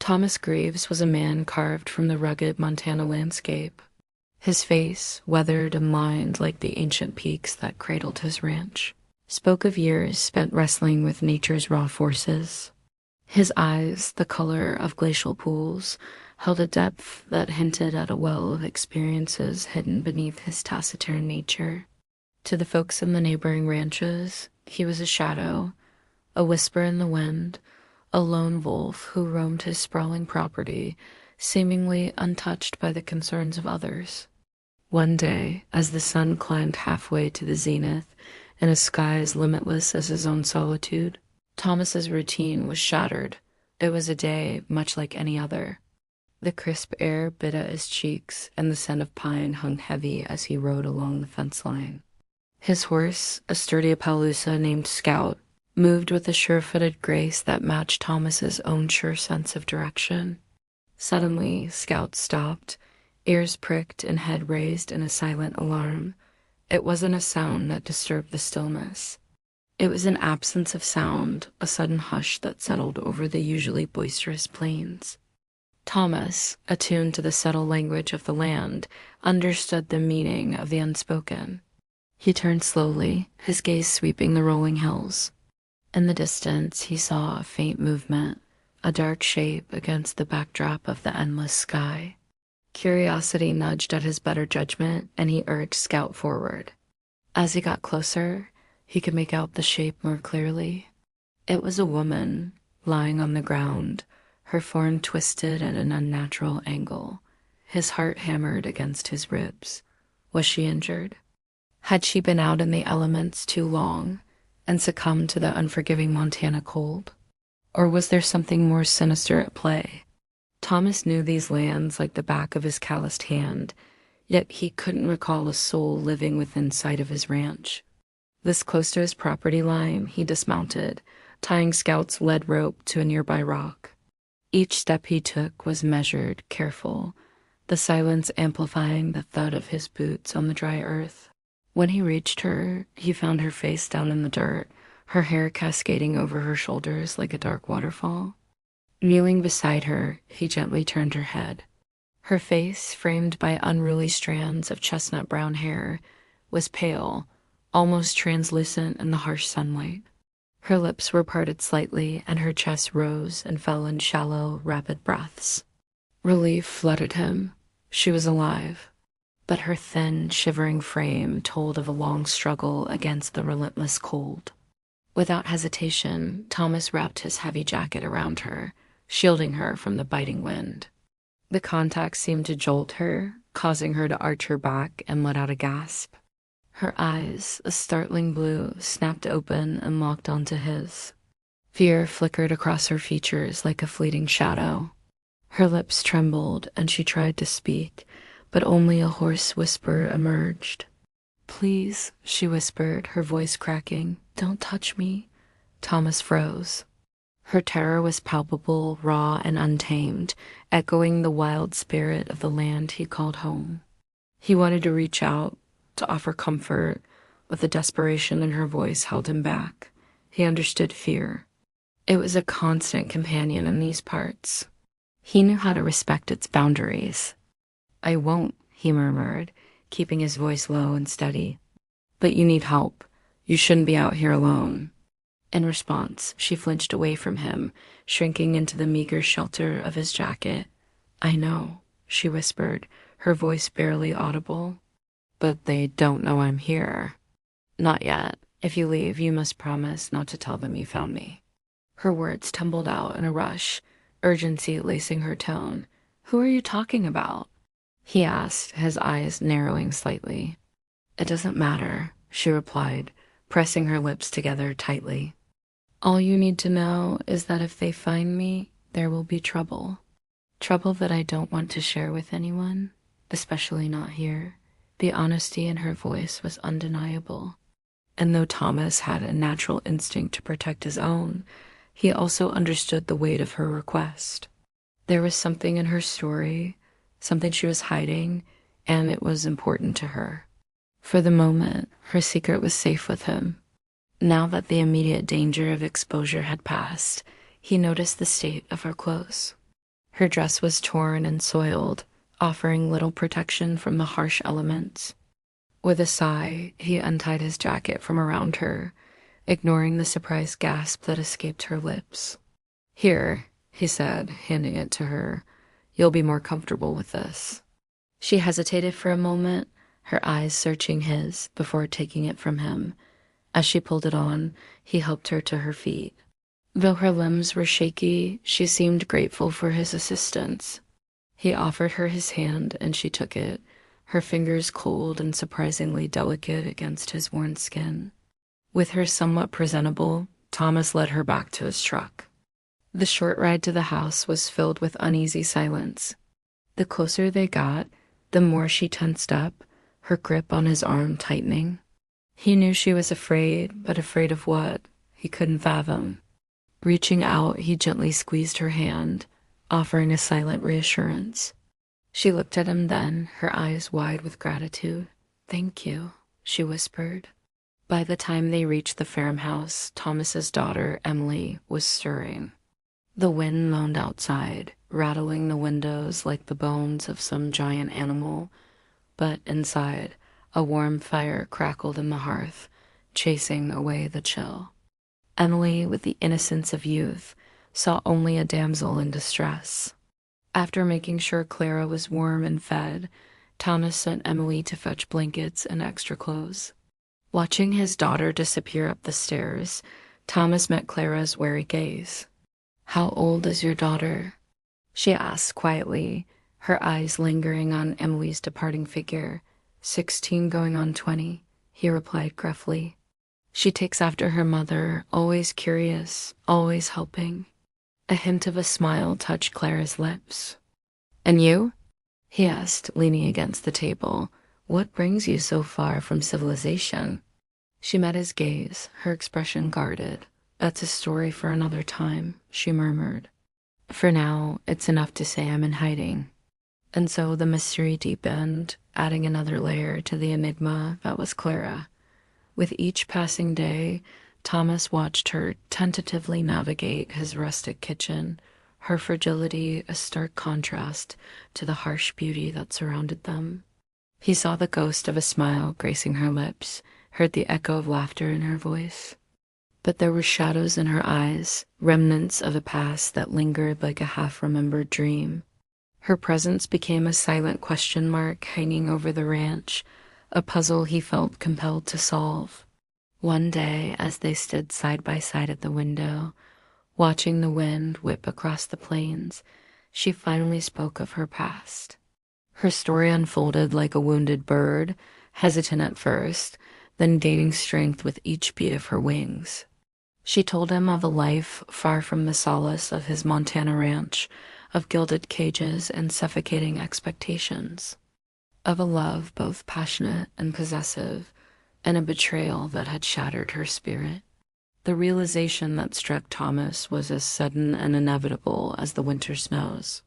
Thomas Greaves was a man carved from the rugged Montana landscape. His face, weathered and lined like the ancient peaks that cradled his ranch, spoke of years spent wrestling with nature's raw forces. His eyes, the color of glacial pools, held a depth that hinted at a well of experiences hidden beneath his taciturn nature. To the folks in the neighboring ranches, he was a shadow, a whisper in the wind, a lone wolf who roamed his sprawling property, seemingly untouched by the concerns of others. One day, as the sun climbed halfway to the zenith, in a sky as limitless as his own solitude, Thomas's routine was shattered. It was a day much like any other. The crisp air bit at his cheeks, and the scent of pine hung heavy as he rode along the fence line. His horse, a sturdy Appaloosa named Scout, moved with a sure-footed grace that matched Thomas's own sure sense of direction. Suddenly, Scout stopped, ears pricked and head raised in a silent alarm. It wasn't a sound that disturbed the stillness. It was an absence of sound, a sudden hush that settled over the usually boisterous plains. Thomas, attuned to the subtle language of the land, understood the meaning of the unspoken. He turned slowly, his gaze sweeping the rolling hills. In the distance, he saw a faint movement, a dark shape against the backdrop of the endless sky. Curiosity nudged at his better judgment, and he urged Scout forward. As he got closer, he could make out the shape more clearly. It was a woman, lying on the ground, her form twisted at an unnatural angle. His heart hammered against his ribs. Was she injured? Had she been out in the elements too long and succumbed to the unforgiving Montana cold? Or was there something more sinister at play? Thomas knew these lands like the back of his calloused hand, yet he couldn't recall a soul living within sight of his ranch. This close to his property line, he dismounted, tying Scout's lead rope to a nearby rock. Each step he took was measured, careful, the silence amplifying the thud of his boots on the dry earth. When he reached her, he found her face down in the dirt, her hair cascading over her shoulders like a dark waterfall. Kneeling beside her, he gently turned her head. Her face, framed by unruly strands of chestnut brown hair, was pale, almost translucent in the harsh sunlight. Her lips were parted slightly, and her chest rose and fell in shallow, rapid breaths. Relief flooded him. She was alive. But her thin, shivering frame told of a long struggle against the relentless cold. Without hesitation, Thomas wrapped his heavy jacket around her, shielding her from the biting wind. The contact seemed to jolt her, causing her to arch her back and let out a gasp. Her eyes, a startling blue, snapped open and locked onto his. Fear flickered across her features like a fleeting shadow. Her lips trembled, and she tried to speak, but only a hoarse whisper emerged. "Please," she whispered, her voice cracking, "don't touch me." Thomas froze. Her terror was palpable, raw, and untamed, echoing the wild spirit of the land he called home. He wanted to reach out, to offer comfort, but the desperation in her voice held him back. He understood fear. It was a constant companion in these parts. He knew how to respect its boundaries. "I won't," he murmured, keeping his voice low and steady. "But you need help. You shouldn't be out here alone." In response, she flinched away from him, shrinking into the meager shelter of his jacket. "I know," she whispered, her voice barely audible. "But they don't know I'm here." "Not yet. If you leave, you must promise not to tell them you found me." Her words tumbled out in a rush, urgency lacing her tone. "Who are you talking about?" he asked, his eyes narrowing slightly. "It doesn't matter," she replied, pressing her lips together tightly. "All you need to know is that if they find me, there will be trouble. Trouble that I don't want to share with anyone, especially not here." The honesty in her voice was undeniable. And though Thomas had a natural instinct to protect his own, he also understood the weight of her request. There was something in her story, something she was hiding, and it was important to her. For the moment, her secret was safe with him. Now that the immediate danger of exposure had passed, he noticed the state of her clothes. Her dress was torn and soiled, offering little protection from the harsh elements. With a sigh, he untied his jacket from around her, ignoring the surprised gasp that escaped her lips. "Here," he said, handing it to her. "You'll be more comfortable with this." She hesitated for a moment, her eyes searching his before taking it from him. As she pulled it on, he helped her to her feet. Though her limbs were shaky, she seemed grateful for his assistance. He offered her his hand, and she took it, her fingers cold and surprisingly delicate against his worn skin. With her somewhat presentable, Thomas led her back to his truck. The short ride to the house was filled with uneasy silence. The closer they got, the more she tensed up, her grip on his arm tightening. He knew she was afraid, but afraid of what? He couldn't fathom. Reaching out, he gently squeezed her hand, offering a silent reassurance. She looked at him then, her eyes wide with gratitude. "Thank you," she whispered. By the time they reached the farmhouse, Thomas's daughter, Emily, was stirring. The wind moaned outside, rattling the windows like the bones of some giant animal, but inside, a warm fire crackled in the hearth, chasing away the chill. Emily, with the innocence of youth, saw only a damsel in distress. After making sure Clara was warm and fed, Thomas sent Emily to fetch blankets and extra clothes. Watching his daughter disappear up the stairs, Thomas met Clara's wary gaze. "How old is your daughter?" she asked quietly, her eyes lingering on Emily's departing figure. 16 going on 20, he replied gruffly. "She takes after her mother, always curious, always helping." A hint of a smile touched Clara's lips. "And you?" he asked, leaning against the table. "What brings you so far from civilization?" She met his gaze, her expression guarded. "That's a story for another time," she murmured. "For now, it's enough to say I'm in hiding." And so the mystery deepened, adding another layer to the enigma that was Clara. With each passing day, Thomas watched her tentatively navigate his rustic kitchen, her fragility a stark contrast to the harsh beauty that surrounded them. He saw the ghost of a smile gracing her lips, heard the echo of laughter in her voice. But there were shadows in her eyes, remnants of a past that lingered like a half-remembered dream. Her presence became a silent question mark hanging over the ranch, a puzzle he felt compelled to solve. One day, as they stood side by side at the window, watching the wind whip across the plains, she finally spoke of her past. Her story unfolded like a wounded bird, hesitant at first, then gaining strength with each beat of her wings. She told him of a life far from the solace of his Montana ranch, of gilded cages and suffocating expectations, of a love both passionate and possessive, and a betrayal that had shattered her spirit. The realization that struck Thomas was as sudden and inevitable as the winter snows.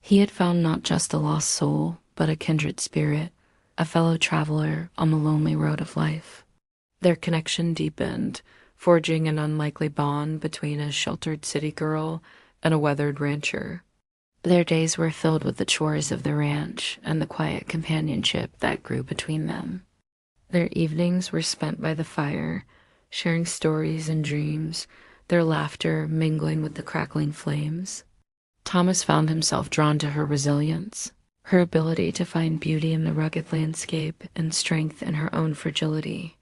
He had found not just a lost soul, but a kindred spirit, a fellow traveler on the lonely road of life. Their connection deepened, forging an unlikely bond between a sheltered city girl and a weathered rancher. Their days were filled with the chores of the ranch and the quiet companionship that grew between them. Their evenings were spent by the fire, sharing stories and dreams, their laughter mingling with the crackling flames. Thomas found himself drawn to her resilience, her ability to find beauty in the rugged landscape and strength in her own fragility.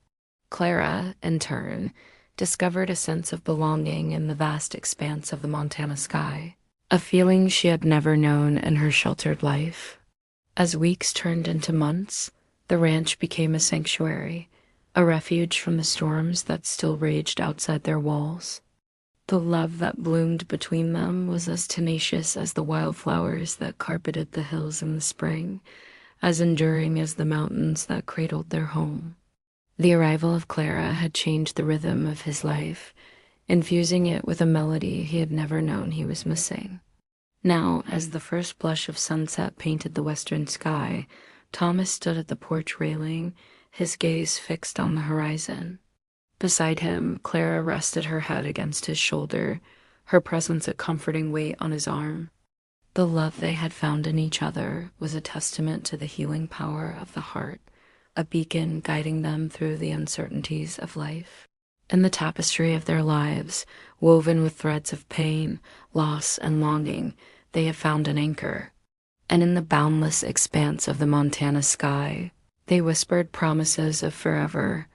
Clara, in turn, discovered a sense of belonging in the vast expanse of the Montana sky, a feeling she had never known in her sheltered life. As weeks turned into months, the ranch became a sanctuary, a refuge from the storms that still raged outside their walls. The love that bloomed between them was as tenacious as the wildflowers that carpeted the hills in the spring, as enduring as the mountains that cradled their home. The arrival of Clara had changed the rhythm of his life, infusing it with a melody he had never known he was missing. Now, as the first blush of sunset painted the western sky, Thomas stood at the porch railing, his gaze fixed on the horizon. Beside him, Clara rested her head against his shoulder, her presence a comforting weight on his arm. The love they had found in each other was a testament to the healing power of the heart, a beacon guiding them through the uncertainties of life. In the tapestry of their lives, woven with threads of pain, loss, and longing, they have found an anchor. And in the boundless expanse of the Montana sky, they whispered promises of forever,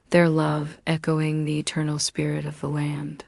their love echoing the eternal spirit of the land.